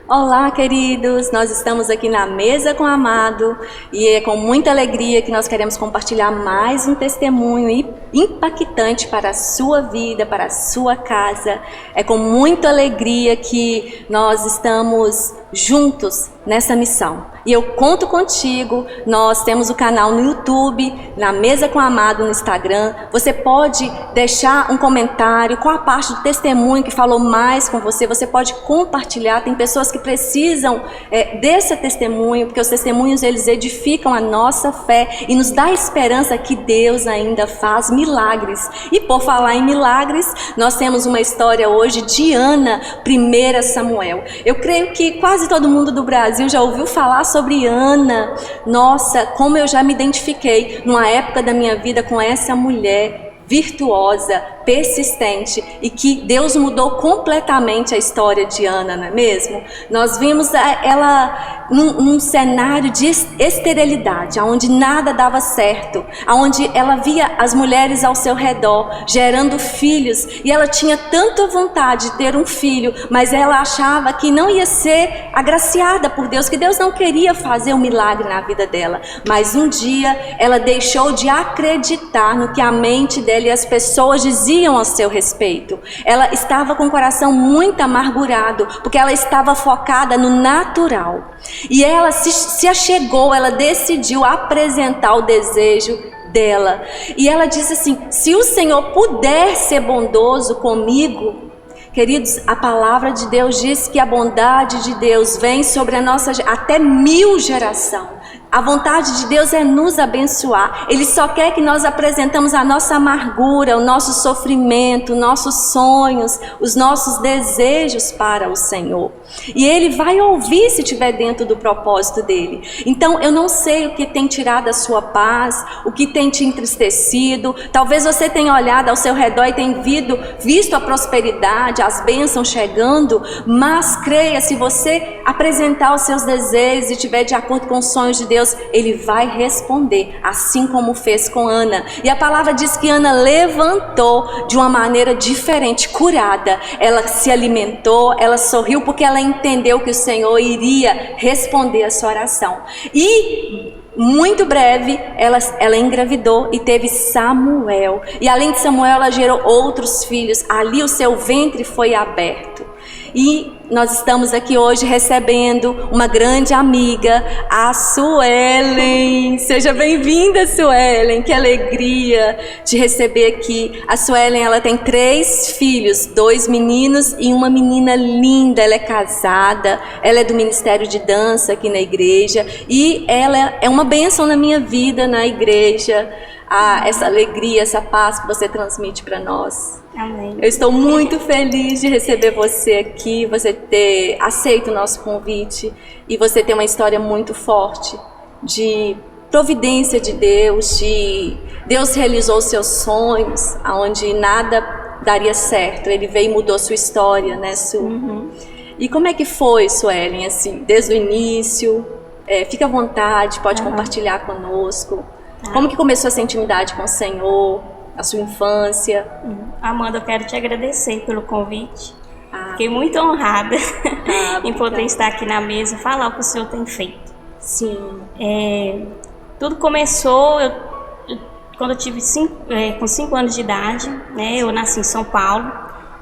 Olá, queridos! Nós estamos aqui na Mesa com o Amado e é com muita alegria que nós queremos compartilhar mais um testemunho impactante para a sua vida, para a sua casa. É com muita alegria que nós estamos juntos nessa missão. E eu conto contigo. Nós temos o canal no YouTube, na Mesa com o Amado no Instagram. Você pode deixar um comentário com a parte do testemunho que falou mais com você. Você pode compartilhar. Tem pessoas que precisam desse testemunho, porque os testemunhos eles edificam a nossa fé e nos dá esperança que Deus ainda faz milagres. E por falar em milagres, nós temos uma história hoje de Ana, 1 Samuel. Eu creio que quase todo mundo do Brasil já ouviu falar sobre Ana. Nossa, como eu já me identifiquei numa época da minha vida com essa mulher virtuosa, persistente, e que Deus mudou completamente a história de Ana, não é mesmo? Nós vimos ela num cenário de esterilidade, onde nada dava certo, onde ela via as mulheres ao seu redor gerando filhos, e ela tinha tanta vontade de ter um filho, mas ela achava que não ia ser agraciada por Deus, que Deus não queria fazer um milagre na vida dela. Mas um dia ela deixou de acreditar no que a mente dela e as pessoas diziam ao seu respeito. Ela estava com o coração muito amargurado, porque ela estava focada no natural. E ela se achegou, ela decidiu apresentar o desejo dela. E ela disse assim: se o Senhor puder ser bondoso comigo. Queridos, a palavra de Deus diz que a bondade de Deus vem sobre a nossa até 1000 gerações. A vontade de Deus é nos abençoar. Ele só quer que nós apresentamos a nossa amargura, o nosso sofrimento, nossos sonhos, os nossos desejos para o Senhor. E Ele vai ouvir se estiver dentro do propósito dEle. Então eu não sei o que tem tirado a sua paz, o que tem te entristecido. Talvez você tenha olhado ao seu redor e tenha visto a prosperidade, as bênçãos chegando. Mas creia, se você apresentar os seus desejos e estiver de acordo com os sonhos de Deus, Ele vai responder, assim como fez com Ana. E a palavra diz que Ana levantou de uma maneira diferente, curada. Ela se alimentou, ela sorriu, porque ela entendeu que o Senhor iria responder a sua oração. E muito breve ela engravidou e teve Samuel. E além de Samuel, ela gerou outros filhos. Ali o seu ventre foi aberto. E nós estamos aqui hoje recebendo uma grande amiga, a Suelen. Seja bem-vinda, Suelen. Que alegria te receber aqui. A Suelen, ela tem 3 filhos, 2 meninos e uma menina linda. Ela é casada, ela é do Ministério de Dança aqui na igreja. E ela é uma bênção na minha vida, na igreja. Essa alegria, essa paz que você transmite para nós. Amém. Eu estou muito feliz de receber você aqui, você ter aceito o nosso convite e você ter uma história muito forte de providência de Deus, Deus realizou seus sonhos, onde nada daria certo. Ele veio e mudou sua história, né, Su? Uhum. E como é que foi, Suelen, assim, desde o início? Fica à vontade, pode compartilhar conosco. Como que começou essa intimidade com o Senhor, a sua infância? Amanda, eu quero te agradecer pelo convite. Fiquei muito honrada em poder estar aqui na mesa e falar o que o Senhor tem feito. Sim. Tudo começou quando eu tive com 5 anos de idade, né? Eu nasci em São Paulo.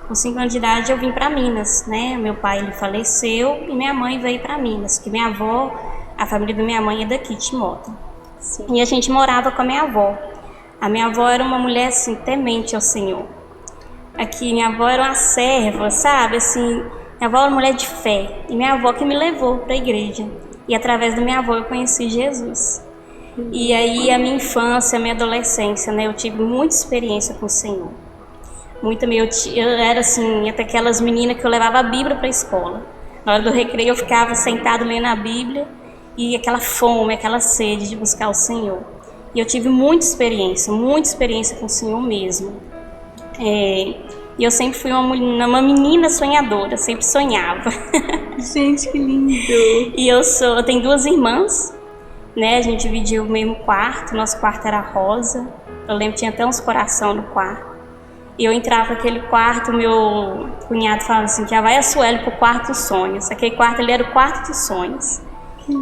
Com 5 anos de idade eu vim para Minas, né? Meu pai ele faleceu e minha mãe veio para Minas, que minha avó, a família da minha mãe é daqui, de Timóteo. Sim. E a gente morava com a minha avó. A minha avó era uma mulher assim, temente ao Senhor. Aqui, minha avó era uma serva, sabe? Assim, minha avó era uma mulher de fé. E minha avó que me levou para a igreja. E através da minha avó eu conheci Jesus. E aí a minha infância, a minha adolescência, né? Eu tive muita experiência com o Senhor. Eu era assim, até aquelas meninas que eu levava a Bíblia para a escola. Na hora do recreio eu ficava sentado lendo a Bíblia. E aquela fome, aquela sede de buscar o Senhor. E eu tive muita experiência com o Senhor mesmo. E eu sempre fui uma menina sonhadora, sempre sonhava. Gente, que lindo! E eu tenho 2 irmãs, né? A gente dividiu o mesmo quarto, nosso quarto era rosa. Eu lembro que tinha até uns coração no quarto. E eu entrava naquele quarto, meu cunhado falava assim, já vai a Sueli pro quarto dos sonhos. Aquele quarto ali era o quarto dos sonhos.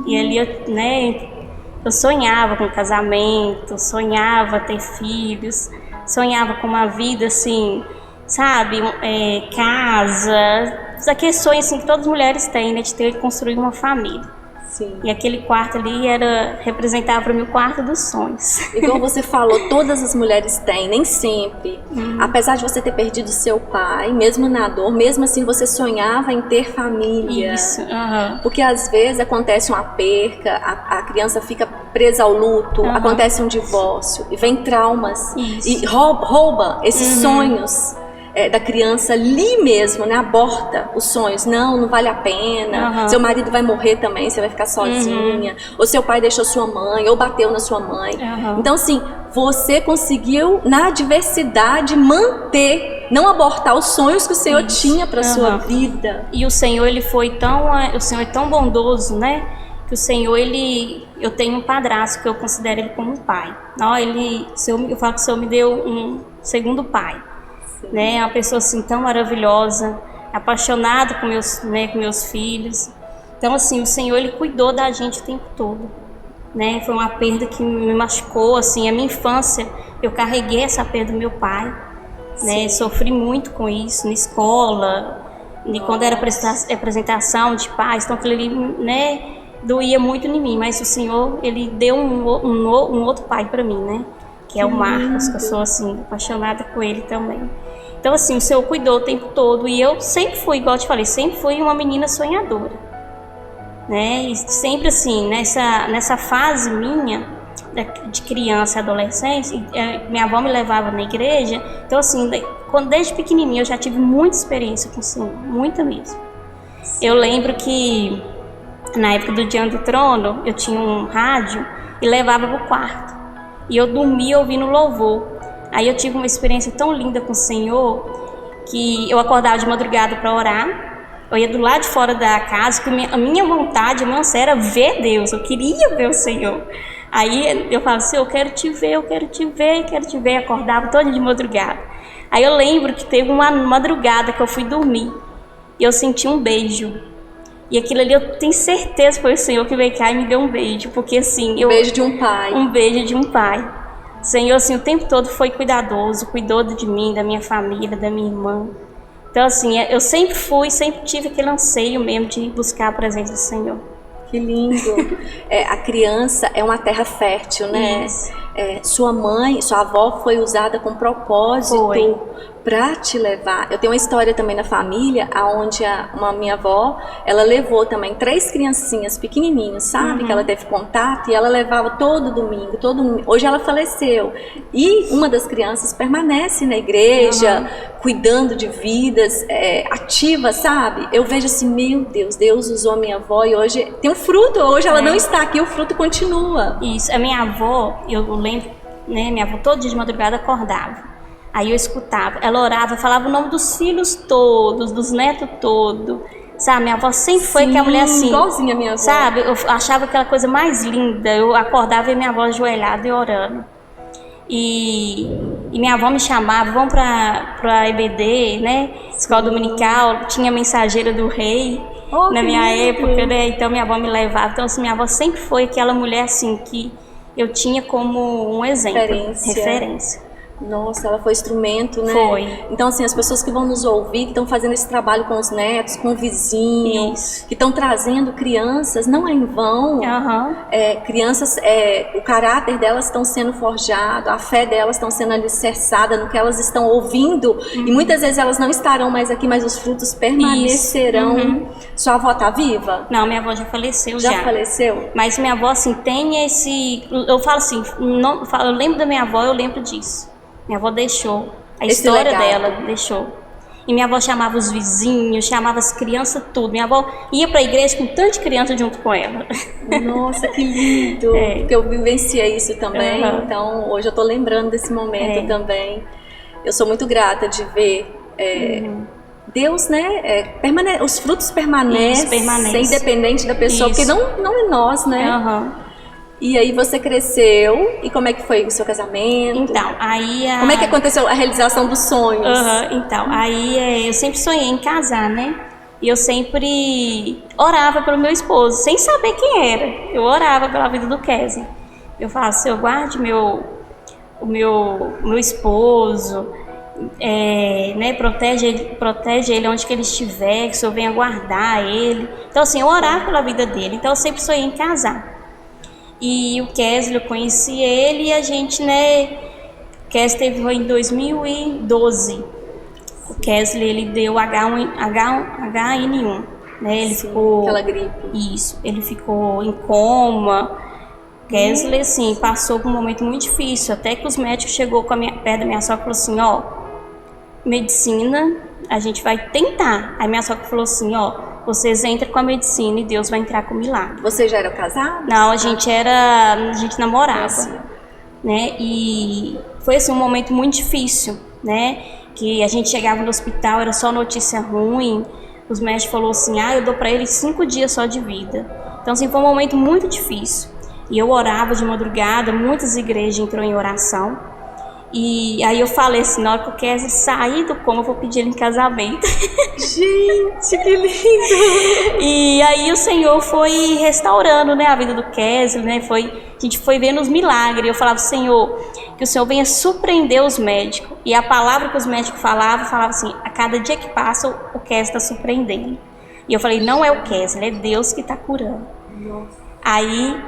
E ali eu sonhava com casamento, sonhava ter filhos, sonhava com uma vida assim, sabe, casa, aqueles sonhos assim que todas as mulheres têm, né, de ter construir uma família. Sim. E aquele quarto ali representava para mim o quarto dos sonhos. Igual você falou, todas as mulheres têm, nem sempre. Apesar de você ter perdido seu pai, mesmo na dor, mesmo assim você sonhava em ter família. Isso. Porque às vezes acontece uma perca, a criança fica presa ao luto, acontece um divórcio, e vem traumas, e rouba esses sonhos da criança ali mesmo, né? Aborta os sonhos. Não vale a pena. Seu marido vai morrer também, você vai ficar sozinha. Ou seu pai deixou sua mãe, ou bateu na sua mãe. Então, assim, você conseguiu, na adversidade, manter, não abortar os sonhos que o Senhor tinha para sua vida. E o Senhor, ele foi o Senhor é tão bondoso, né? Que o Senhor, eu tenho um padrasto que eu considero ele como um pai. Eu falo que o Senhor me deu um segundo pai. Né, é uma pessoa assim tão maravilhosa, apaixonada com meus filhos. Então assim, o Senhor, ele cuidou da gente o tempo todo, né? Foi uma perda que me machucou, assim, a minha infância, eu carreguei essa perda do meu pai, né? Sofri muito com isso na escola, e quando era apresentação de pais, então aquilo ali, né, doía muito em mim, mas o Senhor, ele deu um outro pai para mim, né? Que é o Marcos, que eu sou assim, apaixonada com ele também. Então assim, o Senhor cuidou o tempo todo, e eu sempre fui, igual eu te falei, sempre fui uma menina sonhadora, né? E sempre assim, nessa fase minha, de criança e adolescência, minha avó me levava na igreja, então assim, desde pequenininha eu já tive muita experiência com o Senhor, muita mesmo. Eu lembro que na época do Diante do Trono, eu tinha um rádio e levava pro quarto, e eu dormia ouvindo louvor. Aí eu tive uma experiência tão linda com o Senhor, que eu acordava de madrugada para orar, eu ia do lado de fora da casa, porque a minha vontade, era ver Deus, eu queria ver o Senhor. Aí eu falava assim, eu quero te ver, eu quero te ver, quero te ver, acordava toda de madrugada. Aí eu lembro que teve uma madrugada que eu fui dormir, e eu senti um beijo. E aquilo ali eu tenho certeza que foi o Senhor que veio cá e me deu um beijo, porque assim... Um beijo de um pai. Um beijo de um pai. O Senhor, assim, o tempo todo foi cuidadoso, cuidou de mim, da minha família, da minha irmã. Então, assim, eu sempre tive aquele anseio mesmo de buscar a presença do Senhor. Que lindo! A criança é uma terra fértil, né? Sua avó foi usada com propósito para te levar. Eu tenho uma história também na família, onde minha avó, ela levou também 3 criancinhas pequenininhas, sabe? Que ela teve contato, e ela levava todo domingo. Hoje ela faleceu. E uma das crianças permanece na igreja, cuidando de vidas, ativa, sabe? Eu vejo assim, meu Deus, Deus usou a minha avó e hoje tem um fruto. Hoje ela não está aqui, o fruto continua. Isso, a minha avó, eu lembro, né? Minha avó todo dia de madrugada acordava. Aí eu escutava, ela orava, falava o nome dos filhos todos, dos netos todos, sabe? Minha avó sempre foi aquela mulher assim, igualzinha a minha avó. Sabe? Eu achava aquela coisa mais linda, eu acordava e minha avó ajoelhada e orando. E minha avó me chamava, vamos pra EBD, né? Escola Dominical, tinha Mensageira do Rei, na minha época, né? Então minha avó me levava. Então assim, minha avó sempre foi aquela mulher assim que eu tinha como um exemplo, referência. Nossa, ela foi instrumento, né? Foi. Então, assim, as pessoas que vão nos ouvir, que estão fazendo esse trabalho com os netos, com o vizinho, que estão trazendo crianças, não é em vão. Crianças, o caráter delas estão sendo forjado, a fé delas estão sendo alicerçada no que elas estão ouvindo. E muitas vezes elas não estarão mais aqui, mas os frutos permanecerão. Sua avó está viva? Não, minha avó já faleceu. Já faleceu? Mas minha avó, assim, tem esse... Eu falo assim, eu lembro da minha avó, eu lembro disso. Minha avó deixou, a história dela deixou. E minha avó chamava os vizinhos, chamava as crianças, tudo. Minha avó ia para a igreja com tanta criança junto com ela. Nossa, que lindo! Porque eu vivenciei isso também, então hoje eu estou lembrando desse momento também. Eu sou muito grata de ver Deus, né? Os frutos permanecem, independente da pessoa, porque não é nós, né? E aí você cresceu, e como é que foi o seu casamento? Então, aí... Como é que aconteceu a realização dos sonhos? Então, aí eu sempre sonhei em casar, né? E eu sempre orava pelo meu esposo, sem saber quem era. Eu orava pela vida do Kesler. Eu falava, Senhor, guarde o meu esposo, né? Protege ele onde que ele estiver, que o Senhor venha guardar ele. Então, assim, eu orava pela vida dele. Então, eu sempre sonhei em casar. E o Kesler, eu conheci ele e a gente, né? O Kesler teve em 2012. O Kesler, ele deu H1N1, né? Ele ficou... Aquela gripe. Isso, ele ficou em coma. O Kesler, assim, passou por um momento muito difícil. Até que os médicos chegou perto da minha sogra e falou assim, ó, medicina, a gente vai tentar. Aí minha sogra falou assim, ó, vocês entram com a medicina e Deus vai entrar com o milagre. Você já era casado? Não, a gente namorava, né? E foi assim um momento muito difícil, né? Que a gente chegava no hospital, era só notícia ruim. Os médicos falaram assim, eu dou para ele 5 dias só de vida. Então assim, foi um momento muito difícil. E eu orava de madrugada, muitas igrejas entrou em oração. E aí eu falei assim, na hora que eu quero sair do coma, eu vou pedir ele em casamento. Gente, que lindo! E aí o Senhor foi restaurando, né, a vida do Kesler, né? A gente foi vendo os milagres. Eu falava, Senhor, que o Senhor venha surpreender os médicos. E a palavra que os médicos falavam assim, a cada dia que passa, o Kesler está surpreendendo. E eu falei, não é o Kesler, é Deus que está curando. Nossa. Aí...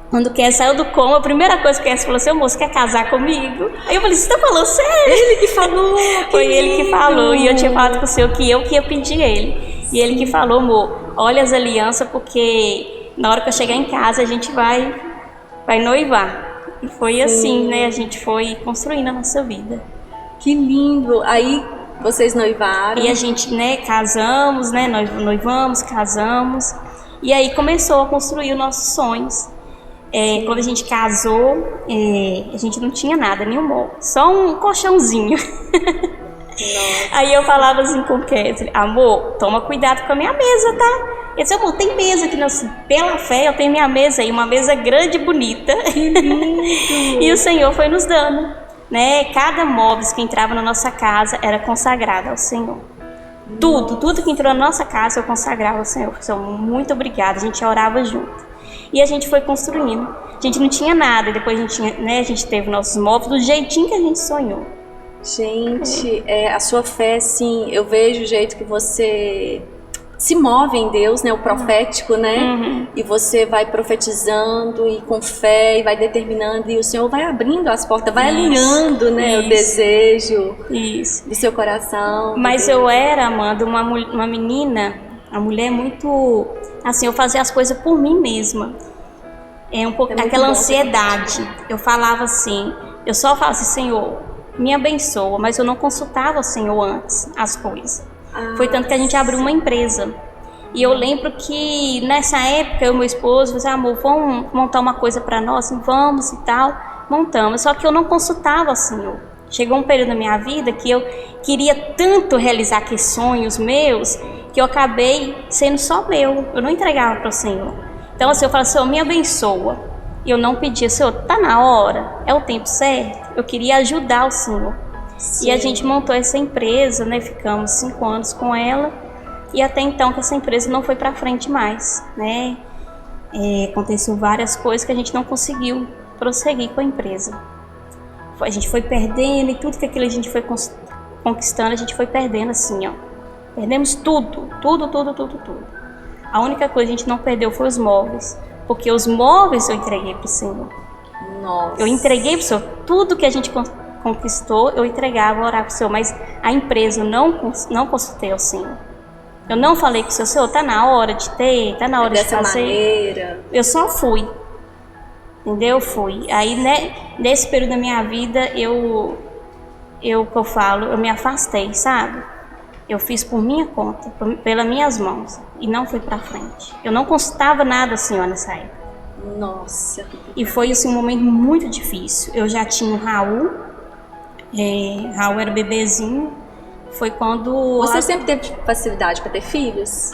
Quando o Kesler saiu do coma, a primeira coisa que o Kesler falou assim, moço, quer casar comigo? Aí eu falei, você tá falando sério? Ele que falou! Foi ele que falou, e eu tinha falado com o Senhor que eu que ia pedir ele. E ele que falou, amor, olha as alianças, porque na hora que eu chegar em casa, a gente vai noivar. E foi assim, né, a gente foi construindo a nossa vida. Que lindo! Aí vocês noivaram. E a gente, né, casamos, né, noivamos, casamos. E aí começou a construir os nossos sonhos. Quando a gente casou, a gente não tinha nada, nenhum móvel, só um colchãozinho. Aí eu falava assim com o Kesler, amor, toma cuidado com a minha mesa, tá? Ele disse, amor, tem mesa aqui, pela fé eu tenho minha mesa aí, uma mesa grande e bonita. E o Senhor foi nos dando, né? Cada móvel que entrava na nossa casa era consagrado ao Senhor. Tudo que entrou na nossa casa eu consagrava ao Senhor. Senhor, muito obrigada, a gente orava junto. E a gente foi construindo. A gente não tinha nada, depois a gente teve nossos móveis do jeitinho que a gente sonhou. Gente, a sua fé, sim, eu vejo o jeito que você se move em Deus, né, o profético, né, e você vai profetizando e com fé e vai determinando e o Senhor vai abrindo as portas, vai alinhando, né, o desejo do seu coração. Mas eu era, Amanda, uma menina, uma mulher muito, assim, eu fazia as coisas por mim mesma. Aquela ansiedade. Eu falava assim, eu só falava assim, Senhor, me abençoa, mas eu não consultava o Senhor antes as coisas. Foi tanto que a gente abriu uma empresa. E eu lembro que nessa época eu e meu esposo falei, amor, vamos montar uma coisa para nós? Vamos e tal. Montamos, só que eu não consultava o Senhor. Chegou um período na minha vida que eu queria tanto realizar aqueles sonhos meus que eu acabei sendo só meu. Eu não entregava para o Senhor. Então assim, eu falava, Senhor, me abençoa. E eu não pedia, Senhor, tá na hora, é o tempo certo. Eu queria ajudar o Senhor. Sim. E a gente montou essa empresa, né? Ficamos 5 anos com ela. E até então que essa empresa não foi para frente mais, né? Aconteceu várias coisas que a gente não conseguiu prosseguir com a empresa. A gente foi perdendo e tudo que aquilo a gente foi conquistando, a gente foi perdendo assim, ó. Perdemos tudo. A única coisa que a gente não perdeu foi os móveis, porque os móveis eu entreguei para o Senhor. Nossa. Eu entreguei para o Senhor tudo que a gente conquistou, eu entregava, orava para o Senhor, mas a empresa eu não consultei ao Senhor. Eu não falei com o Senhor, tá na hora de ter, tá na hora de fazer. Dessa maneira. Eu só fui. Entendeu? Eu fui. Aí, né, nesse período da minha vida, eu me afastei, sabe? Eu fiz por minha conta, pelas minhas mãos, e não fui pra frente. Eu não consultava nada ao Senhor nessa época. Nossa. E foi, assim, um momento muito difícil. Eu já tinha o Raul. Raul era bebezinho. Foi quando... Você sempre teve facilidade para ter filhos?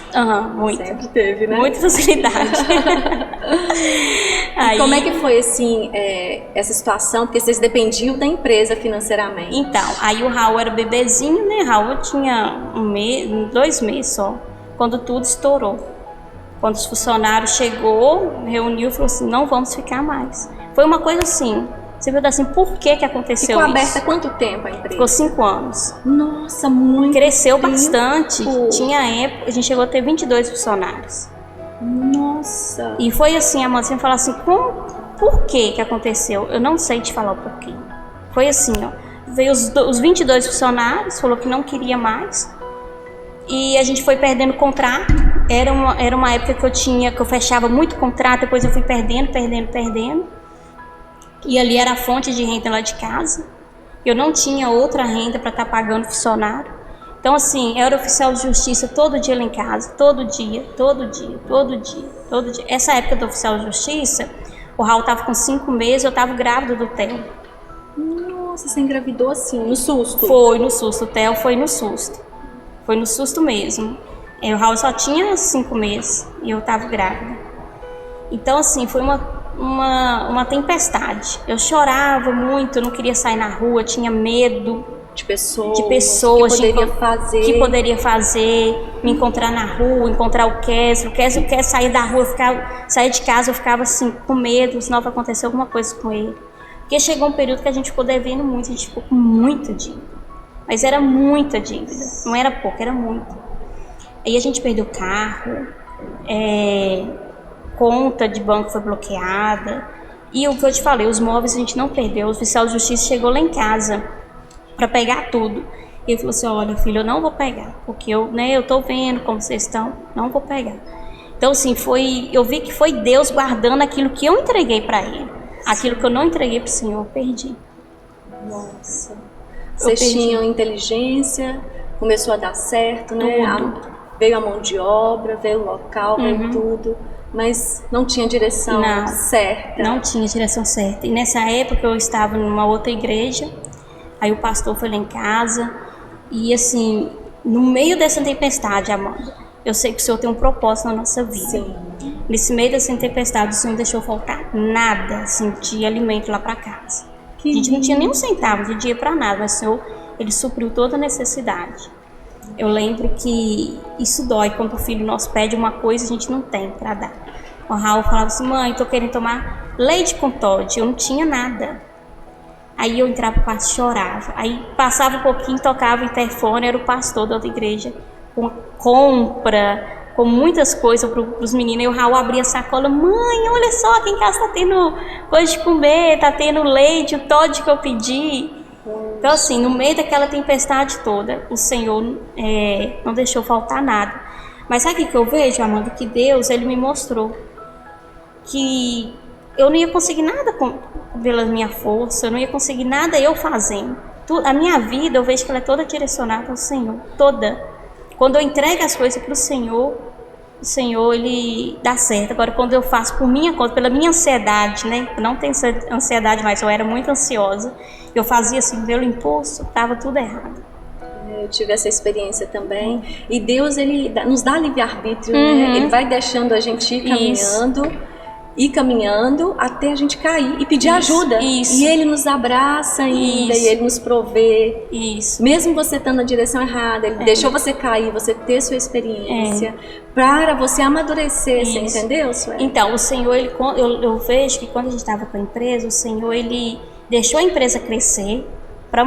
Muito. Sempre teve, né? Muita facilidade. E como é que foi, assim, essa situação? Porque vocês dependiam da empresa financeiramente. Então, aí o Raul era bebezinho, né? Raul tinha 2 meses só, quando tudo estourou. Quando os funcionários chegou, reuniu e falou assim, não vamos ficar mais. Foi uma coisa assim, você viu assim, por que aconteceu isso? Ficou aberta há quanto tempo a empresa? Ficou 5 anos. Nossa, muito Cresceu tempo. Bastante. Tinha época, a gente chegou a ter 22 funcionários. Nossa. E foi assim, a mãe sempre falou assim, por que aconteceu? Eu não sei te falar o porquê. Foi assim, ó, veio os 22 funcionários, falou que não queria mais. E a gente foi perdendo contrato. Era uma época que eu fechava muito contrato, depois eu fui perdendo. E ali era a fonte de renda lá de casa. Eu não tinha outra renda para estar pagando funcionário. Então, assim, eu era oficial de justiça todo dia lá em casa, todo dia. Essa época do oficial de justiça, o Raul estava com 5 meses, eu estava grávida do Theo. Nossa, você engravidou assim, no susto? Foi no susto, o Theo foi no susto. Foi no susto mesmo. O Raul só tinha 5 meses e eu estava grávida. Então, assim, foi uma tempestade. Eu chorava muito, eu não queria sair na rua, tinha medo de pessoas que poderia fazer, me encontrar na rua, encontrar o Kézio sair da rua, sair de casa, eu ficava assim, com medo, senão vai acontecer alguma coisa com ele. Porque chegou um período que a gente ficou devendo muito, a gente ficou com muita dívida. Mas era muita dívida, não era pouco, era muito. Aí a gente perdeu carro, conta de banco foi bloqueada. E o que eu te falei, os móveis a gente não perdeu. O oficial de justiça chegou lá em casa para pegar tudo. E ele falou assim, olha filho, eu não vou pegar, porque eu tô vendo como vocês estão, não vou pegar. Então assim, eu vi que foi Deus guardando aquilo que eu entreguei para ele. Aquilo que eu não entreguei para o Senhor, eu perdi. Nossa. Vocês tinham inteligência, começou a dar certo, né? Veio a mão de obra, veio o local, veio tudo. Mas não tinha direção certa. Não tinha direção certa. E nessa época eu estava numa outra igreja. Aí o pastor foi lá em casa e assim, no meio dessa tempestade, Amanda, eu sei que o Senhor tem um propósito na nossa vida. Sim. Nesse meio dessa tempestade, o Senhor deixou faltar nada, assim, de alimento lá para casa. A gente não tinha nem um centavo de dia para nada, mas o Senhor, Ele supriu toda a necessidade. Eu lembro que isso dói quando o filho nosso pede uma coisa e a gente não tem para dar. O Raul falava assim, mãe, tô querendo tomar leite com Toddy, eu não tinha nada. Aí eu entrava no quarto e chorava. Aí passava um pouquinho, tocava o interfone, era o pastor da outra igreja, com compra, com muitas coisas para os meninos. E o Raul abria a sacola, mãe, olha só, aqui em casa tá tendo coisa de comer, tá tendo leite, o Toddy que eu pedi. Então assim, no meio daquela tempestade toda, o Senhor não deixou faltar nada. Mas sabe o que eu vejo, Amanda? Que Deus, Ele me mostrou que eu não ia conseguir nada pela minha força, eu não ia conseguir nada eu fazendo. A minha vida, eu vejo que ela é toda direcionada ao Senhor, toda. Quando eu entrego as coisas para o Senhor, Ele dá certo. Agora, quando eu faço por minha conta, pela minha ansiedade, né? Eu não tenho ansiedade mais, eu era muito ansiosa. Eu fazia assim, pelo impulso, estava tudo errado. Eu tive essa experiência também. E Deus, Ele nos dá livre-arbítrio, né? Ele vai deixando a gente ir caminhando até a gente cair e pedir ajuda. E Ele nos abraça ainda, e Ele nos provê. Mesmo você estando na direção errada, Ele deixou você cair, você ter sua experiência, para você amadurecer, você entendeu, Sueli? Então, o Senhor, eu vejo que quando a gente estava com a empresa, o Senhor, Ele deixou a empresa crescer para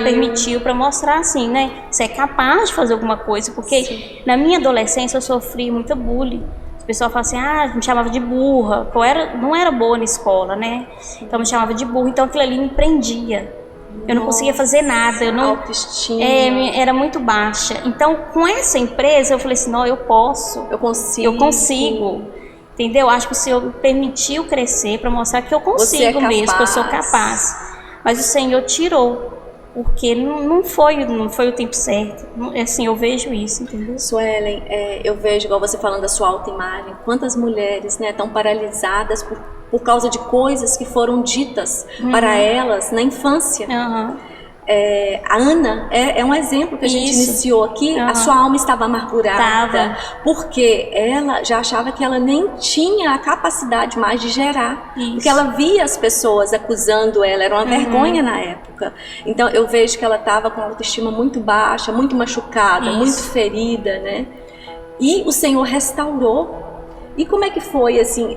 permitiu para mostrar assim, né? Você é capaz de fazer alguma coisa, porque na minha adolescência eu sofri muita bullying. O pessoal fala assim, me chamava de burra, não era boa na escola, né? Então me chamava de burra, então aquilo ali me prendia. Eu não conseguia fazer nada, autoestima. Era muito baixa. Então com essa empresa eu falei assim, não, eu posso. Eu consigo. Entendeu? Acho que o Senhor me permitiu crescer para mostrar que eu consigo mesmo, que eu sou capaz. Mas o Senhor tirou. Porque não foi o tempo certo. Assim, eu vejo isso, entendeu? Suelen, eu vejo, igual você falando da sua autoimagem, quantas mulheres, né, estão paralisadas por causa de coisas que foram ditas para elas na infância. A Ana é um exemplo que a gente iniciou aqui. A sua alma estava amargurada, porque ela já achava que ela nem tinha a capacidade mais de gerar, porque ela via as pessoas acusando ela, era uma vergonha na época. Então eu vejo que ela estava com a autoestima muito baixa, muito machucada, muito ferida, né? E o Senhor restaurou. E como é que foi assim,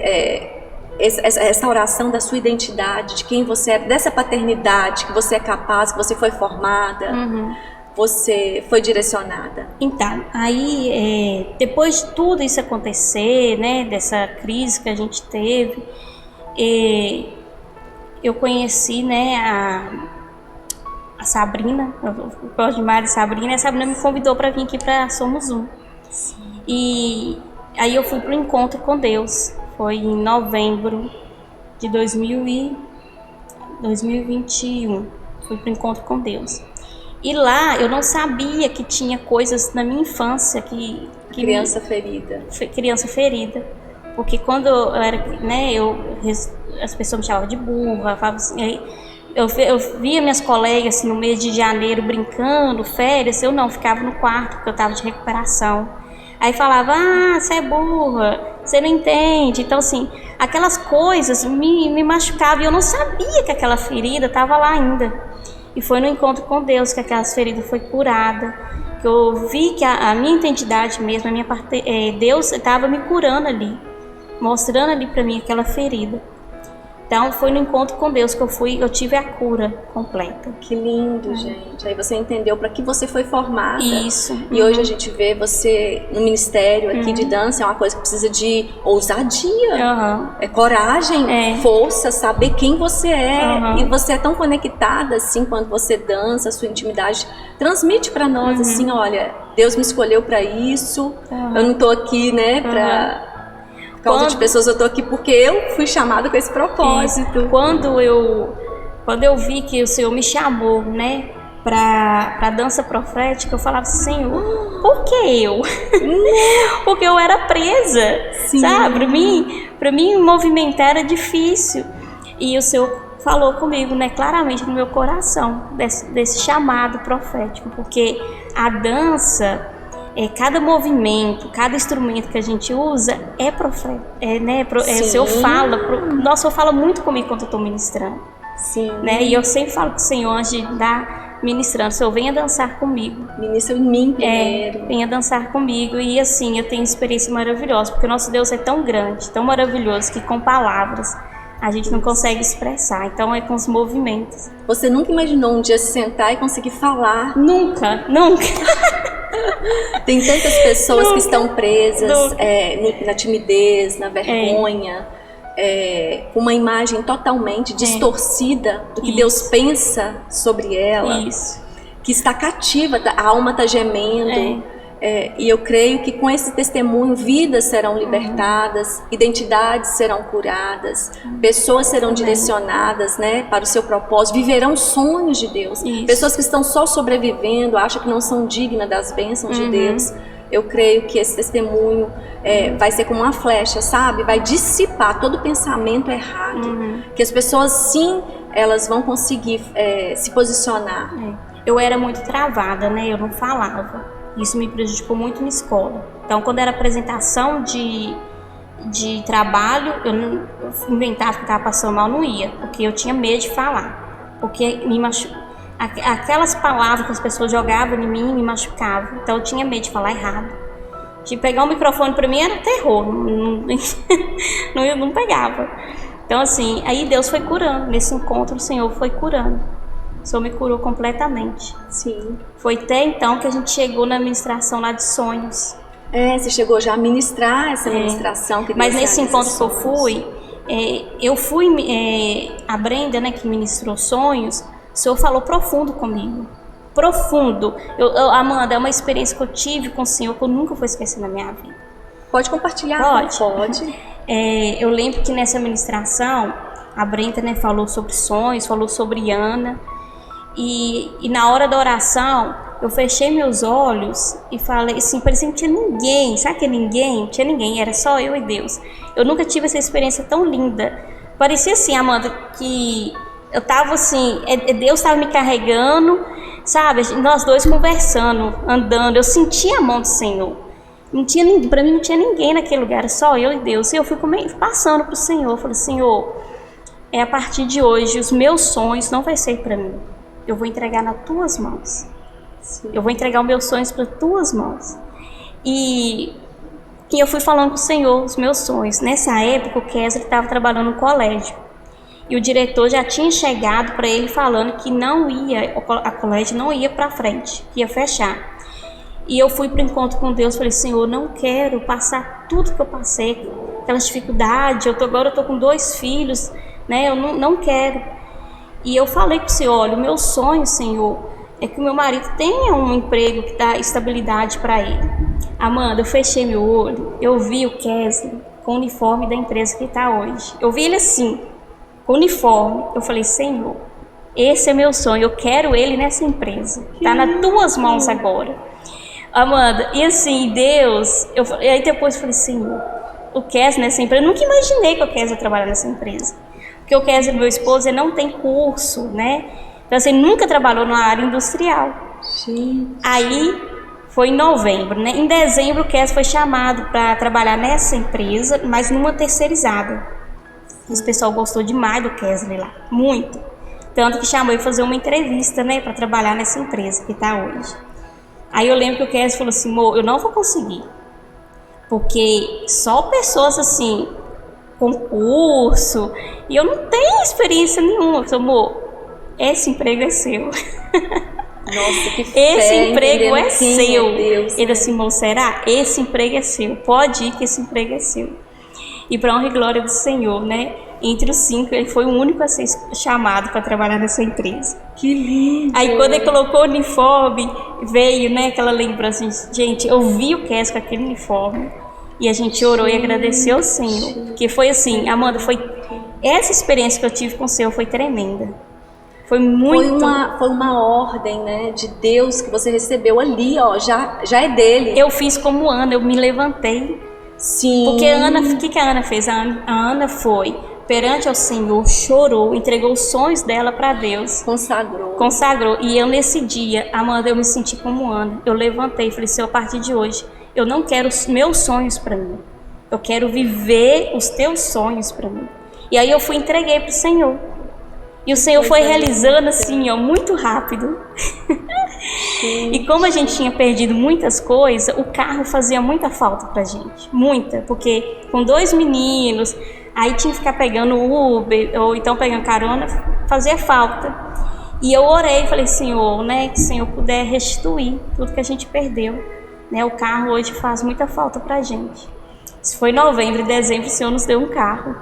essa restauração da sua identidade, de quem você é, dessa paternidade, que você é capaz, que você foi formada, você foi direcionada? Então, aí depois de tudo isso acontecer, né, dessa crise que a gente teve, eu conheci, né, a Sabrina, eu gosto demais de Sabrina, e a Sabrina me convidou para vir aqui para Somos Um. E aí eu fui para o encontro com Deus, foi em novembro de 2021, fui para o encontro com Deus. E lá eu não sabia que tinha coisas na minha infância que criança ferida. Criança ferida. Porque quando eu era, né, as pessoas me chamavam de burra, falavam assim, eu via minhas colegas assim, no mês de janeiro brincando, férias, eu não, ficava no quarto porque eu estava de recuperação. Aí falava, você é burra, você não entende. Então assim, aquelas coisas me machucavam e eu não sabia que aquela ferida estava lá ainda. E foi no encontro com Deus que aquela ferida foi curada, que eu vi que a minha identidade mesmo, Deus estava me curando ali, mostrando ali para mim aquela ferida. Então foi no encontro com Deus que eu tive a cura completa. Que lindo, gente. Aí você entendeu para que você foi formada. Isso. E hoje a gente vê você no ministério aqui de dança, é uma coisa que precisa de ousadia, coragem, força, saber quem você é. E você é tão conectada assim quando você dança, a sua intimidade transmite para nós assim, olha, Deus me escolheu para isso. Eu não tô aqui, né, para por causa de pessoas, eu tô aqui porque eu fui chamada com esse propósito. Quando eu vi que o Senhor me chamou, né, para dança profética, eu falava assim, Senhor, por que eu? Porque eu era presa, sabe? Para mim movimentar era difícil. E o Senhor falou comigo, né, claramente no meu coração, desse chamado profético, porque a dança, cada movimento, cada instrumento que a gente usa é profético, o Senhor fala, o Senhor fala muito comigo quando eu estou ministrando. Né? E eu sempre falo com o Senhor antes de estar ministrando, Senhor, venha dançar comigo. Ministra em mim primeiro. Venha dançar comigo. E assim, eu tenho experiência maravilhosa, porque o nosso Deus é tão grande, tão maravilhoso, que com palavras a gente não consegue expressar. Então é com os movimentos. Você nunca imaginou um dia se sentar e conseguir falar? Nunca. Tem tantas pessoas que estão presas na timidez, na vergonha, com uma imagem totalmente distorcida do que Deus pensa sobre ela, que está cativa, a alma está gemendo. E eu creio que com esse testemunho vidas serão libertadas, identidades serão curadas, pessoas serão direcionadas, né, para o seu propósito, viverão sonhos de Deus. Pessoas que estão só sobrevivendo, acham que não são dignas das bênçãos de Deus. Eu creio que esse testemunho vai ser como uma flecha, sabe? Vai dissipar todo pensamento errado. Que as pessoas, sim, elas vão conseguir se posicionar. Eu era muito travada, né? Eu não falava. Isso me prejudicou muito na escola. Então, quando era apresentação de trabalho, eu inventava que estava passando mal, não ia, porque eu tinha medo de falar, porque me aquelas palavras que as pessoas jogavam em mim me machucavam, então eu tinha medo de falar errado. De pegar o microfone para mim era terror, não pegava. Então assim, aí Deus foi curando, nesse encontro o Senhor foi curando. O Senhor me curou completamente. Sim. Foi até então que a gente chegou na ministração lá de sonhos. Você chegou já a ministrar essa ministração. Que mas nesse encontro que eu fui, a Brenda, né, que ministrou sonhos, o Senhor falou profundo comigo. Profundo. Amanda, é uma experiência que eu tive com o Senhor que eu nunca vou esquecer na minha vida. Pode compartilhar? Pode. Eu lembro que nessa ministração, a Brenda, né, falou sobre sonhos, falou sobre Ana. E na hora da oração, eu fechei meus olhos e falei assim, parecia que não tinha ninguém. Sabe que ninguém? Não tinha ninguém, era só eu e Deus. Eu nunca tive essa experiência tão linda. Parecia assim, Amanda, que eu tava assim, Deus estava me carregando, sabe? Nós dois conversando, andando, eu sentia a mão do Senhor. Para mim não tinha ninguém naquele lugar, era só eu e Deus. E eu fui passando pro Senhor, eu falei, Senhor, a partir de hoje, os meus sonhos não vai ser para mim. Eu vou entregar nas tuas mãos. Sim. Eu vou entregar os meus sonhos para tuas mãos. E eu fui falando com o Senhor os meus sonhos. Nessa época, o Kesley estava trabalhando no colégio. E o diretor já tinha chegado para ele falando que a colégio não ia para frente, que ia fechar. E eu fui para o encontro com Deus, falei, Senhor, não quero passar tudo que eu passei, aquelas dificuldades, agora eu estou com 2 filhos, né? Eu não quero. E eu falei para o Senhor, olha, o meu sonho, Senhor, é que o meu marido tenha um emprego que dá estabilidade para ele. Amanda, eu fechei meu olho, eu vi o Kesley com o uniforme da empresa que está hoje. Eu vi ele assim, com o uniforme. Eu falei, Senhor, esse é meu sonho, eu quero ele nessa empresa. Está nas tuas mãos agora. Amanda, e assim, Deus, e aí depois eu falei, Senhor, o Kesley nessa empresa, eu nunca imaginei que o Kesley ia trabalhar nessa empresa. Porque o Kesley, meu esposo, ele não tem curso, né? Então assim, nunca trabalhou na área industrial. Sim. Aí foi em novembro, né? Em dezembro o Kesley foi chamado para trabalhar nessa empresa, mas numa terceirizada. O pessoal gostou demais do Kesley lá, muito. Tanto que chamou ele para fazer uma entrevista, né? Para trabalhar nessa empresa que está hoje. Aí eu lembro que o Kesley falou assim, amor, eu não vou conseguir, porque só pessoas assim, com curso, e eu não tenho experiência nenhuma. Eu falei, amor, esse emprego é seu. Nossa, que fé, esse emprego é seu. É Deus, ele assim, amor, será? Esse emprego é seu, pode ir que esse emprego é seu. E para honra e glória do Senhor, né? Entre os 5, ele foi o único a ser chamado para trabalhar nessa empresa. Que lindo! Aí quando ele colocou o uniforme, veio, né, aquela lembrança, gente, eu vi o Kesley com aquele uniforme, e a gente orou e agradeceu ao Senhor. Porque foi assim, Amanda, essa experiência que eu tive com o Senhor foi tremenda. Foi muito... Foi uma ordem, né, de Deus que você recebeu ali, ó, já é dele. Eu fiz como Ana, eu me levantei. Sim. Porque a Ana, o que a Ana fez? A Ana foi perante ao Senhor, chorou, entregou os sonhos dela para Deus. Consagrou. E eu nesse dia, Amanda, eu me senti como Ana. Eu levantei e falei, Senhor, a partir de hoje, eu não quero os meus sonhos para mim. Eu quero viver os teus sonhos para mim. E aí eu fui e entreguei para o Senhor. E o Senhor foi realizando assim, ó, muito rápido. E como a gente tinha perdido muitas coisas, o carro fazia muita falta pra gente. Muita, porque com 2 meninos, aí tinha que ficar pegando Uber, ou então pegando carona, fazia falta. E eu orei e falei, Senhor, né, que o Senhor puder restituir tudo que a gente perdeu. Né, o carro hoje faz muita falta pra gente. Isso foi em novembro e dezembro, o Senhor nos deu um carro.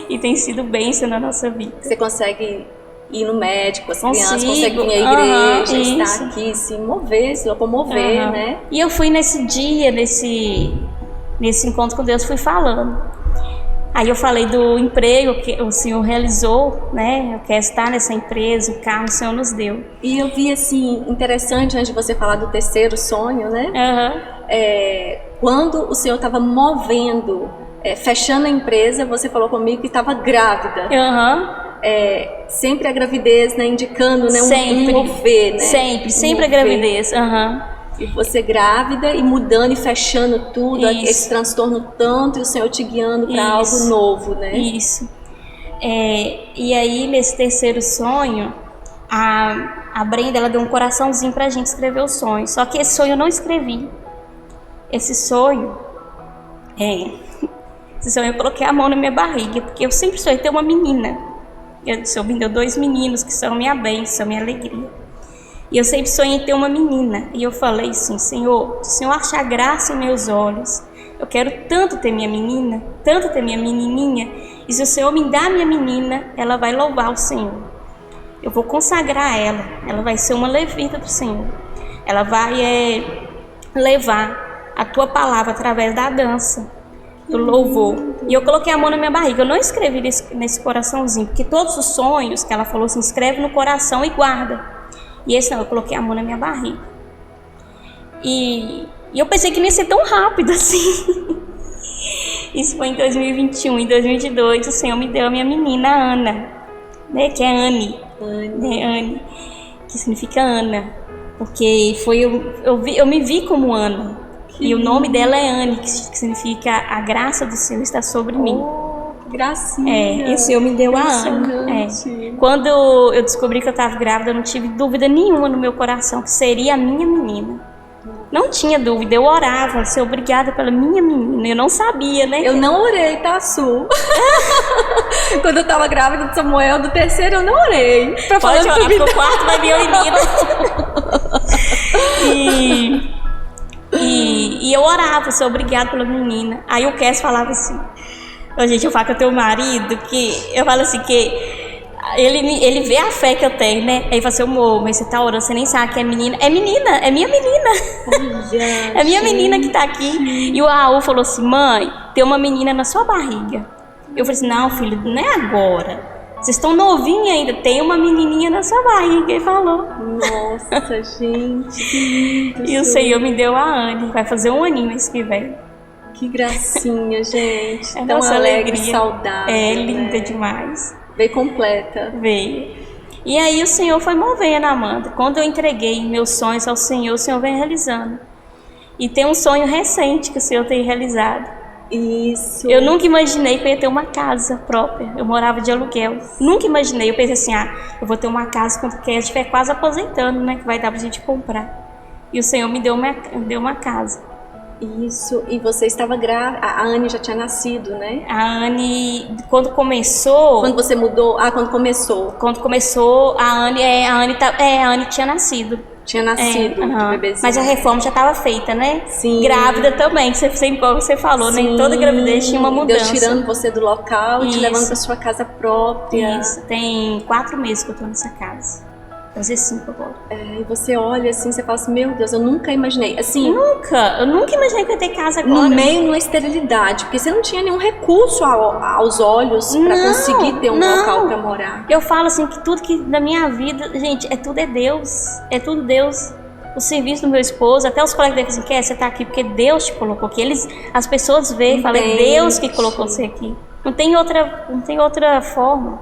E tem sido bênção na nossa vida. Você consegue ir no médico, as crianças conseguem ir à igreja, estar aqui, se mover, se locomover, né? E eu fui nesse dia, nesse encontro com Deus, fui falando. Aí eu falei do emprego que o Senhor realizou, né? Eu quero estar nessa empresa, o carro o Senhor nos deu. E eu vi assim, interessante, antes de você falar do terceiro sonho, né? Quando o Senhor estava movendo, fechando a empresa, você falou comigo que estava grávida. Sempre a gravidez, né? Indicando, né? Um mover, né? Sempre a gravidez. E você grávida e mudando e fechando tudo, esse transtorno tanto, e o Senhor te guiando para algo novo, né? Isso. E aí, nesse terceiro sonho, a Brenda, ela deu um coraçãozinho pra gente escrever o sonho. Só que esse sonho eu não escrevi. Esse sonho eu coloquei a mão na minha barriga, porque eu sempre sonhei ter uma menina. O Senhor me deu 2 meninos que são minha bênção, minha alegria. E eu sempre sonhei ter uma menina. E eu falei assim, Senhor, se o Senhor achar graça em meus olhos, eu quero tanto ter minha menina, tanto ter minha menininha. E se o Senhor me dá minha menina, ela vai louvar o Senhor. Eu vou consagrar ela. Ela vai ser uma levita do Senhor. Ela vai levar a tua palavra através da dança, do louvor. E eu coloquei a mão na minha barriga. Eu não escrevi nesse coraçãozinho, porque todos os sonhos que ela falou assim, escreve no coração e guarda. E esse não, eu coloquei a mão na minha barriga. E eu pensei que não ia ser tão rápido assim. Isso foi em 2021. Em 2022, o Senhor me deu a minha menina, Ana. né? Que é Anne. Né? Anne, que significa Ana. Porque eu me vi como Ana. E o nome dela é Anne, que significa a graça do Senhor está sobre mim. Que gracinha! E o Senhor me deu a Anne. Quando eu descobri que eu estava grávida, eu não tive dúvida nenhuma no meu coração que seria a minha menina. Não tinha dúvida, eu orava, ser obrigada pela minha menina. Eu não sabia, né? Eu não orei, tá, Su? Quando eu tava grávida do Samuel, do terceiro, eu não orei. Pode orar, porque o quarto vai vir a menina. E eu orava, ser obrigada pela menina. Aí o Cass falava assim, gente, eu falo que eu tenho um marido, que eu falo assim, que ele vê a fé que eu tenho, né? Aí ele fala assim, amor, mas você tá orando, você nem sabe que é menina. É menina, é minha menina. É minha menina que tá aqui. E o Raul falou assim, mãe, tem uma menina na sua barriga. Eu falei assim, não, filho, não é agora. Vocês estão novinhos ainda, tem uma menininha na sua barriga. Ele falou. Nossa, gente, que lindo. E o Senhor me deu a Anne, vai fazer 1 aninho mês que vem. Que gracinha, gente. É tão nossa alegre, alegria. saudável. É linda, né? Demais. Veio completa. Veio. E aí o Senhor foi movendo, Amanda. Quando eu entreguei meus sonhos ao Senhor, o Senhor vem realizando. E tem um sonho recente que o Senhor tem realizado. Isso. Eu nunca imaginei que eu ia ter uma casa própria. Eu morava de aluguel. Nunca imaginei. Eu pensei assim, eu vou ter uma casa quando eu estiver quase aposentando, né? Que vai dar pra gente comprar. E o Senhor me deu uma casa. Isso. E você estava grávida. A Anne já tinha nascido, né? A Anne, quando começou... Quando você mudou? Quando começou. Quando começou, a Anne tinha nascido. Tinha nascido, bebezinho. Mas a reforma já estava feita, né? Sim. Grávida também, que você falou, né? Toda gravidez tinha uma mudança. Deus tirando você do local e te levando para sua casa própria. Isso, tem 4 meses que eu tô nessa casa. Fazer 5 agora. E você olha assim, você fala assim, meu Deus, eu nunca imaginei. Assim, eu nunca imaginei que eu ia ter casa agora. No meio, numa esterilidade, porque você não tinha nenhum recurso aos olhos para conseguir ter um local para morar. Eu falo assim, que tudo que na minha vida, gente, tudo é Deus. É tudo Deus. O serviço do meu esposo, até os colegas dele dizem, você tá aqui porque Deus te colocou aqui. As pessoas veem e falam, é Deus que colocou você aqui. Não tem outra forma.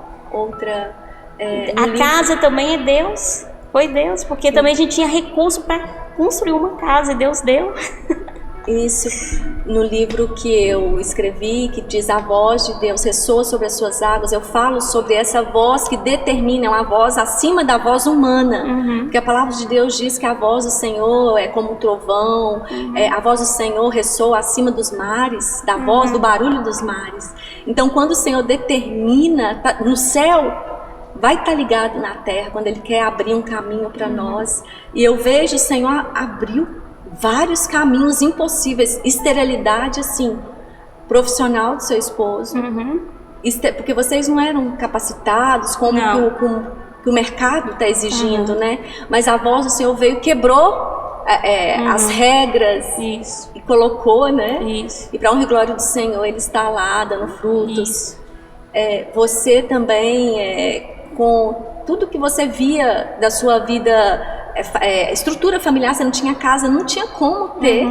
A casa também é Deus, foi Deus, porque também a gente tinha recurso para construir uma casa e Deus deu. Isso, no livro que eu escrevi, que diz a voz de Deus ressoa sobre as suas águas, eu falo sobre essa voz que determina, uma voz acima da voz humana, porque a palavra de Deus diz que a voz do Senhor é como um trovão, a voz do Senhor ressoa acima dos mares, da voz do barulho dos mares. Então quando o Senhor determina, no céu, vai estar ligado na terra, quando Ele quer abrir um caminho para nós. E eu vejo o Senhor abriu vários caminhos impossíveis. Esterilidade, assim, profissional do seu esposo. Porque vocês não eram capacitados como que o mercado está exigindo, né? Mas a voz do Senhor veio, quebrou as regras. Isso. E colocou, né? Isso. E para honra e glória do Senhor, Ele está lá, dando frutos. Isso. Você também... com tudo que você via da sua vida, estrutura familiar, você não tinha casa, não tinha como ter.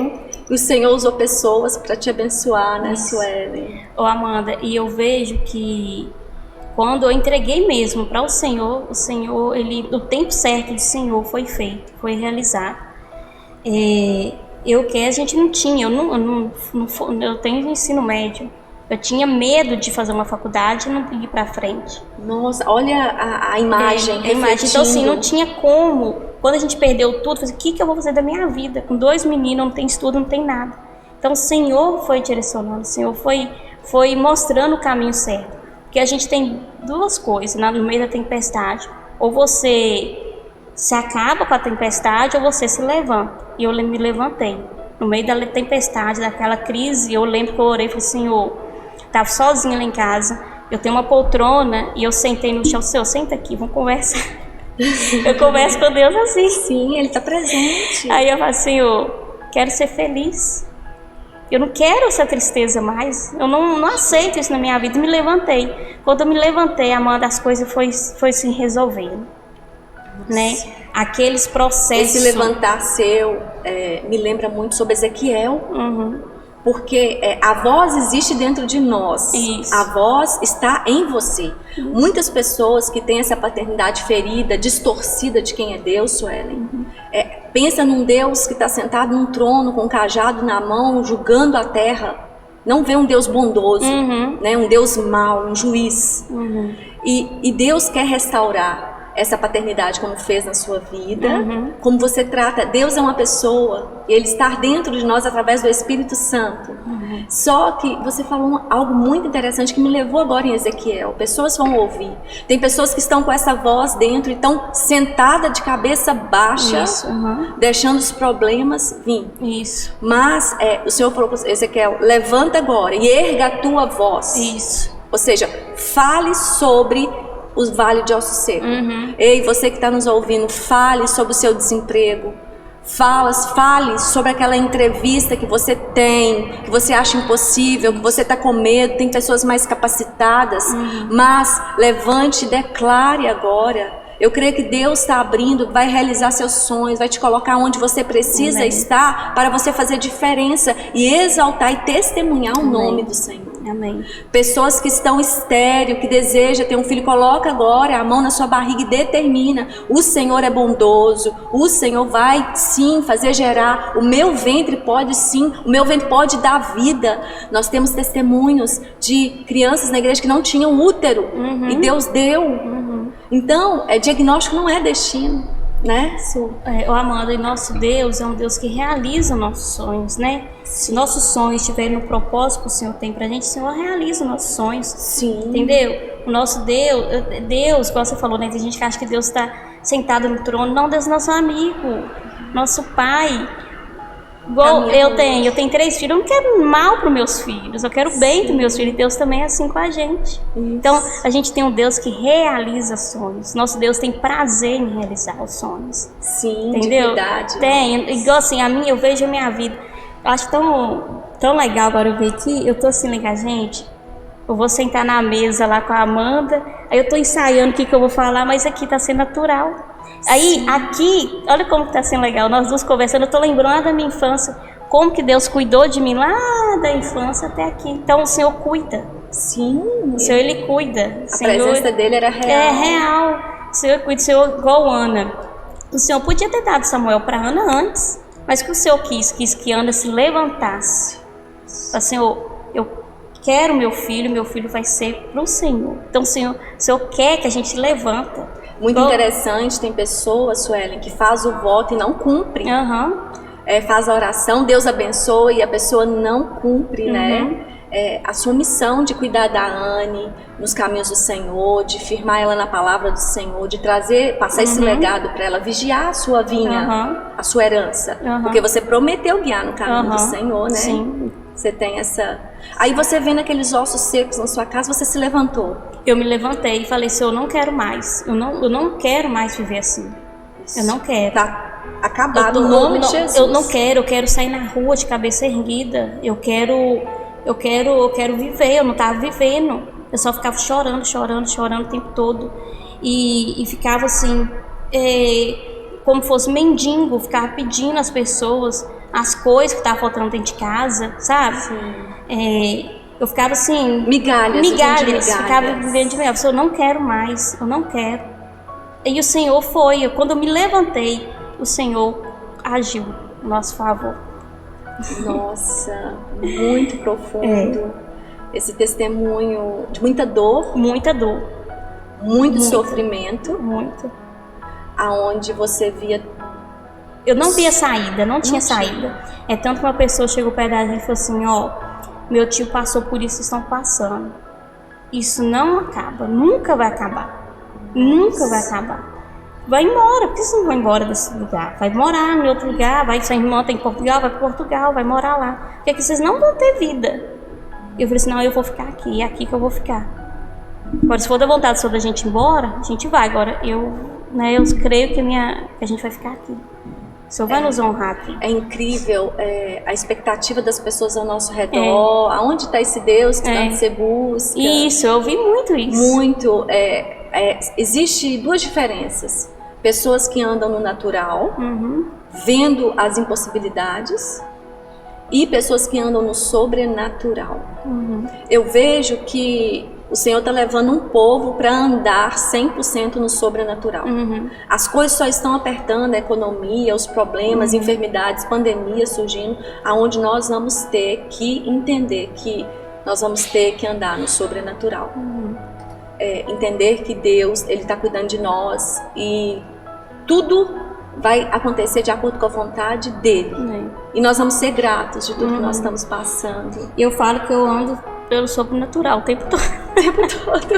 O Senhor usou pessoas para te abençoar, né, Suelen? Amanda, e eu vejo que quando eu entreguei mesmo para o Senhor, o tempo certo do Senhor foi feito, foi realizado. A gente não tinha, eu tenho ensino médio. Eu tinha medo de fazer uma faculdade e não ir para frente. Nossa, olha a imagem. Então, assim, não tinha como. Quando a gente perdeu tudo, eu falei, o que eu vou fazer da minha vida? Com 2 meninos, não tem estudo, não tem nada. Então, o Senhor foi direcionando, o Senhor foi mostrando o caminho certo. Porque a gente tem 2 coisas no meio da tempestade. Ou você se acaba com a tempestade, ou você se levanta. E eu me levantei. No meio da tempestade, daquela crise, eu lembro que eu orei e falei, Senhor, estava sozinha lá em casa, eu tenho uma poltrona e eu sentei no chão, Senhor, senta aqui, vamos conversar. Eu converso com Deus assim. Sim, Ele está presente. Aí eu falo, Senhor, quero ser feliz. Eu não quero essa tristeza mais. Eu não aceito isso na minha vida. E me levantei. Quando eu me levantei, Amanda, as coisas foi se resolvendo. Né? Aqueles processos. Esse levantar seu me lembra muito sobre Ezequiel. Porque a voz existe dentro de nós. Isso. A voz está em você. Muitas pessoas que têm essa paternidade ferida, distorcida de quem é Deus, Suelen, pensa num Deus que está sentado num trono com um cajado na mão, julgando a terra. Não vê um Deus bondoso, né? Um Deus mau, um juiz. E Deus quer restaurar essa paternidade como fez na sua vida, como você trata. Deus é uma pessoa e Ele está dentro de nós através do Espírito Santo. Só que você falou algo muito interessante que me levou agora em Ezequiel. Pessoas vão ouvir. Tem pessoas que estão com essa voz dentro e estão sentadas de cabeça baixa, deixando os problemas vir. Isso. Mas o Senhor falou para Ezequiel, levanta agora e erga a tua voz. Isso. Ou seja, fale sobre o vale de ossos secos. Ei, você que está nos ouvindo, fale sobre o seu desemprego. Fale sobre aquela entrevista que você tem, que você acha impossível, que você está com medo. Tem pessoas mais capacitadas, mas levante e declare agora. Eu creio que Deus está abrindo, vai realizar seus sonhos, vai te colocar onde você precisa estar para você fazer diferença e exaltar e testemunhar o nome do Senhor. Amém. Pessoas que estão estéril, que desejam ter um filho, coloca agora a mão na sua barriga e determina: o Senhor é bondoso, o Senhor vai sim fazer gerar, o meu ventre pode sim, o meu ventre pode dar vida. Nós temos testemunhos de crianças na igreja que não tinham útero e Deus deu. Então, diagnóstico não é destino, né? Amanda, e nosso Deus é um Deus que realiza nossos sonhos, né? Se nossos sonhos estiverem no propósito que o Senhor tem pra gente, o Senhor realiza nossos sonhos. Sim. Entendeu? O nosso Deus, como você falou, né? Tem gente que acha que Deus está sentado no trono. Não, Deus é nosso amigo, nosso Pai. Igual eu tenho 3 filhos, eu não quero mal para os meus filhos, eu quero bem para os meus filhos, e Deus também é assim com a gente. Isso. Então, a gente tem um Deus que realiza sonhos, nosso Deus tem prazer em realizar os sonhos. Sim, entendeu? De verdade. Tem, igual assim, eu vejo a minha vida, eu acho tão legal agora eu ver aqui, eu tô assim, legal, gente, eu vou sentar na mesa lá com a Amanda, aí eu tô ensaiando o que eu vou falar, mas aqui tá sendo natural. Aí, aqui, olha como tá sendo legal, nós duas conversando, eu tô lembrando da minha infância, como que Deus cuidou de mim lá da infância até aqui. Então, o Senhor cuida. Sim. O Senhor, Ele cuida. A presença dele era real. É real. O Senhor cuida, o Senhor igual Ana. O Senhor podia ter dado Samuel para Ana antes, mas o que o Senhor quis que Ana se levantasse. O Senhor, eu quero meu filho vai ser pro Senhor. Então, o Senhor quer que a gente levanta. Muito interessante, tem pessoas, Suelen, que faz o voto e não cumpre. Faz a oração, Deus abençoa e a pessoa não cumpre, né? A sua missão de cuidar da Anne nos caminhos do Senhor, de firmar ela na palavra do Senhor, de passar esse legado para ela, vigiar a sua vinha, a sua herança. Porque você prometeu guiar no caminho do Senhor, né? Sim. Você tem essa... Aí você vendo aqueles ossos secos na sua casa, você se levantou. Eu me levantei e falei assim, eu não quero mais. Eu não quero mais viver assim. Isso. Eu não quero. Tá acabado no nome de Jesus. Eu não quero, eu quero sair na rua de cabeça erguida. Eu quero viver, eu não estava vivendo. Eu só ficava chorando o tempo todo. E ficava assim, como fosse mendigo, ficava pedindo às pessoas as coisas que estavam faltando dentro de casa, sabe? Eu ficava assim... Migalhas. Ficava vivendo de migalhas. Eu não quero mais, eu não quero. E o Senhor foi, quando eu me levantei, o Senhor agiu a nosso favor. Nossa, muito profundo. Esse testemunho de muita dor. Muita dor. Muito sofrimento. Muito. Aonde você via... Eu não via saída, não tinha saída. Tanto que uma pessoa chegou perto da gente e falou assim, meu tio passou por isso, estão passando. Isso não acaba, nunca vai acabar. Nunca vai acabar. Vai embora, por que você não vai embora desse lugar? Vai morar em outro lugar, sua irmã tá em Portugal, vai para Portugal, vai morar lá. Porque aqui vocês não vão ter vida. Eu falei assim, não, eu vou ficar aqui, é aqui que eu vou ficar. Agora, se for da vontade só da gente ir embora, a gente vai. Agora, eu creio que a gente vai ficar aqui. O Senhor vai nos honrar aqui. É incrível a expectativa das pessoas ao nosso redor. Aonde está esse Deus que tanto você busca? Isso, eu ouvi muito isso. Muito. Existe 2 diferenças. Pessoas que andam no natural, vendo as impossibilidades, e pessoas que andam no sobrenatural. Eu vejo que o Senhor está levando um povo para andar 100% no sobrenatural. As coisas só estão apertando, a economia, os problemas, enfermidades, pandemias surgindo, aonde nós vamos ter que entender que nós vamos ter que andar no sobrenatural. Entender que Deus, Ele está cuidando de nós e tudo vai acontecer de acordo com a vontade dEle. E nós vamos ser gratos de tudo que nós estamos passando. Eu falo que eu ando pelo sobrenatural o tempo todo.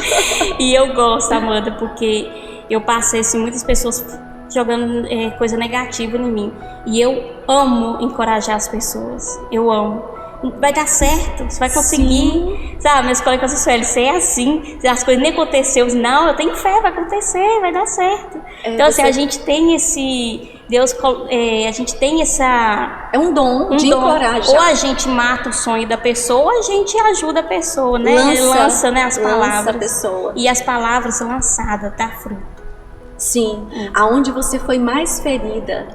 E eu gosto, Amanda, porque eu passei assim, muitas pessoas jogando coisa negativa em mim. E eu amo encorajar as pessoas. Eu amo. Vai dar certo, você vai conseguir. Sim. Sabe, meus colegas assim, você é assim, as coisas nem aconteceu. Não, eu tenho fé, vai acontecer, vai dar certo. Então, assim, a gente tem esse... Deus, a gente tem essa... É um dom de encorajar. Ou a gente mata o sonho da pessoa, ou a gente ajuda a pessoa, né? Lança, né, as palavras. Lança a pessoa. E as palavras lançadas dá fruto. Sim, aonde você foi mais ferida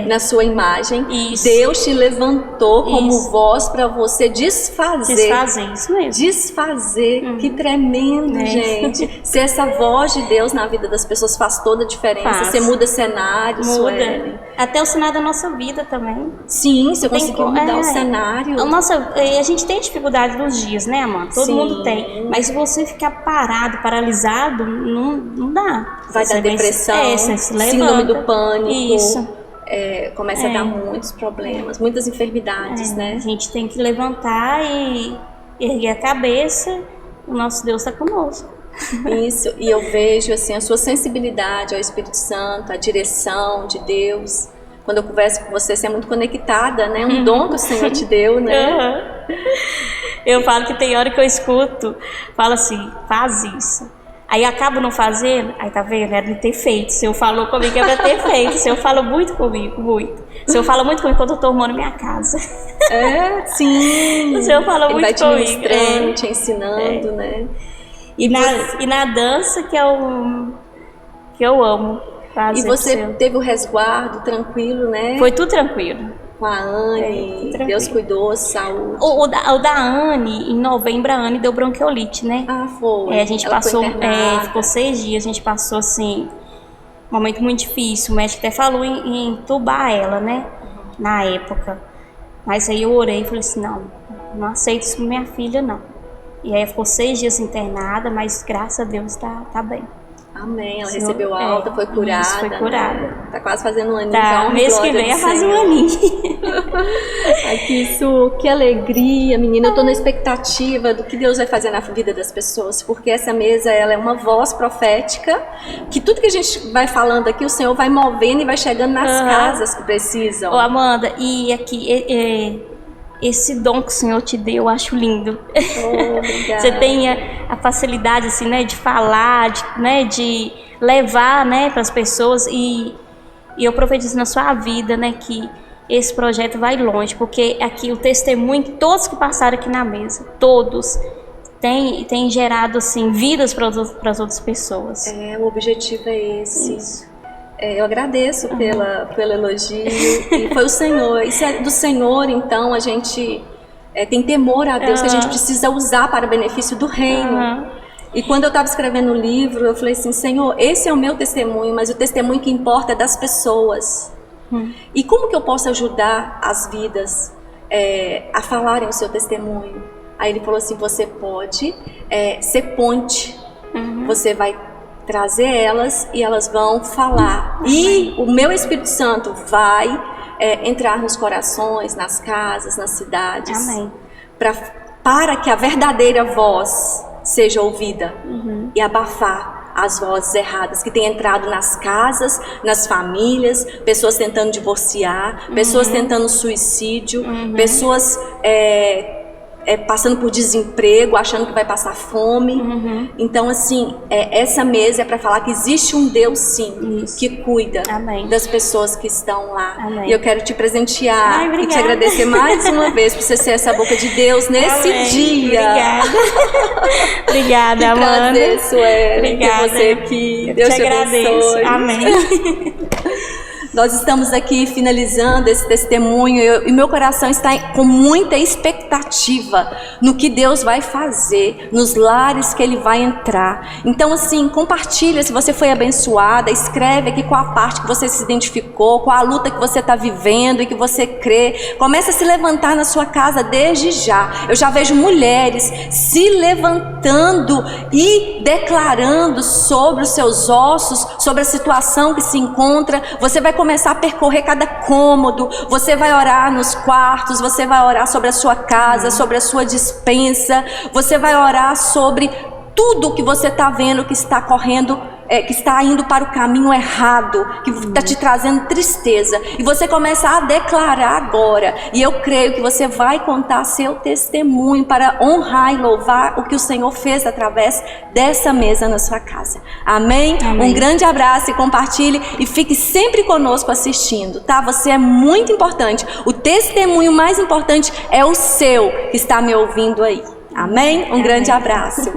na sua imagem, Isso. Deus te levantou como voz para você desfazer. Desfazer, isso mesmo. Desfazer, que tremendo, gente. Ser essa voz de Deus na vida das pessoas faz toda a diferença. Você muda cenários, Sueli. Até o cenário da nossa vida também. Sim, você conseguiu mudar o cenário. A gente tem dificuldade nos dias, né, Amanda? Todo mundo tem. Mas se você ficar parado, paralisado, não dá. Vai dar depressão, síndrome do pânico. Isso. Começa a dar muitos problemas, muitas enfermidades, né? A gente tem que levantar e erguer a cabeça. O nosso Deus está conosco. Isso, e eu vejo assim, a sua sensibilidade ao Espírito Santo, a direção de Deus. Quando eu converso com você, você é muito conectada, né? Um dom que o Senhor te deu, né? Eu falo que tem hora que eu escuto, falo assim, faz isso. Aí acabo não fazendo, aí tá vendo, era de ter feito. O Senhor falou comigo, era de ter feito. O Senhor fala muito comigo, muito. O Senhor fala muito comigo quando eu tô arrumando minha casa. Sim. O Senhor fala muito comigo. Ele vai te mostrando, te ensinando, né? E na dança que eu amo. E você teve o resguardo tranquilo, né? Foi tudo tranquilo. Com a Anne, Deus cuidou, saúde. O da Anne, em novembro, a Anne deu bronquiolite, né? Foi. A gente ficou 6 dias, a gente passou assim, um momento muito difícil. O médico até falou em entubar ela, né? Na época. Mas aí eu orei e falei assim, não aceito isso com minha filha, não. E aí ficou 6 dias internada, mas graças a Deus tá bem. Amém, ela recebeu alta, foi curada. Isso, foi curada. Né? Tá quase fazendo um aninho. Tá, mês que vem faz um aninho. Que alegria, menina. Eu tô na expectativa do que Deus vai fazer na vida das pessoas, porque essa mesa, ela é uma voz profética, que tudo que a gente vai falando aqui, o Senhor vai movendo e vai chegando nas casas que precisam. Ô, Amanda, e aqui... Esse dom que o Senhor te deu, eu acho lindo. Obrigada. Você tem a facilidade assim, né, de falar, de levar, né, para as pessoas e eu profetizo na sua vida, né, que esse projeto vai longe, porque aqui o testemunho, todos que passaram aqui na mesa, todos tem gerado assim vidas para as outras pessoas. O objetivo é esse. Isso. Eu agradeço pelo elogio, e foi o Senhor, isso é do Senhor, então a gente tem temor a Deus que a gente precisa usar para o benefício do reino. E quando eu estava escrevendo o livro, eu falei assim, Senhor, esse é o meu testemunho, mas o testemunho que importa é das pessoas. E como que eu posso ajudar as vidas a falarem o seu testemunho? Aí ele falou assim, você pode ser ponte, você vai trazer elas e elas vão falar. E o meu Espírito Santo vai entrar nos corações, nas casas, nas cidades. Amém. Para que a verdadeira voz seja ouvida e abafar as vozes erradas que têm entrado nas casas, nas famílias, pessoas tentando divorciar, pessoas tentando suicídio, pessoas passando por desemprego, achando que vai passar fome. Então, assim, essa mesa é para falar que existe um Deus, sim, que cuida das pessoas que estão lá. E eu quero te presentear e te agradecer mais uma vez por você ser essa boca de Deus nesse dia. Obrigada, Amanda. Sueli, ter você aqui. Deus te agradeço. Amém. Nós estamos aqui finalizando esse testemunho e meu coração está com muita expectativa no que Deus vai fazer, nos lares que Ele vai entrar. Então assim, compartilha se você foi abençoada, escreve aqui qual a parte que você se identificou, qual a luta que você está vivendo e que você crê. Começa a se levantar na sua casa desde já. Eu já vejo mulheres se levantando e declarando sobre os seus ossos, sobre a situação que se encontra. Você vai começar a percorrer cada cômodo, você vai orar nos quartos, você vai orar sobre a sua casa, sobre a sua despensa, você vai orar sobre tudo que você está vendo que está correndo, que está indo para o caminho errado, que está te trazendo tristeza, e você começa a declarar agora, e eu creio que você vai contar seu testemunho para honrar e louvar o que o Senhor fez através dessa mesa na sua casa. Amém? Um grande abraço e compartilhe, e fique sempre conosco assistindo, tá? Você é muito importante. O testemunho mais importante é o seu que está me ouvindo aí. Amém? Um grande abraço.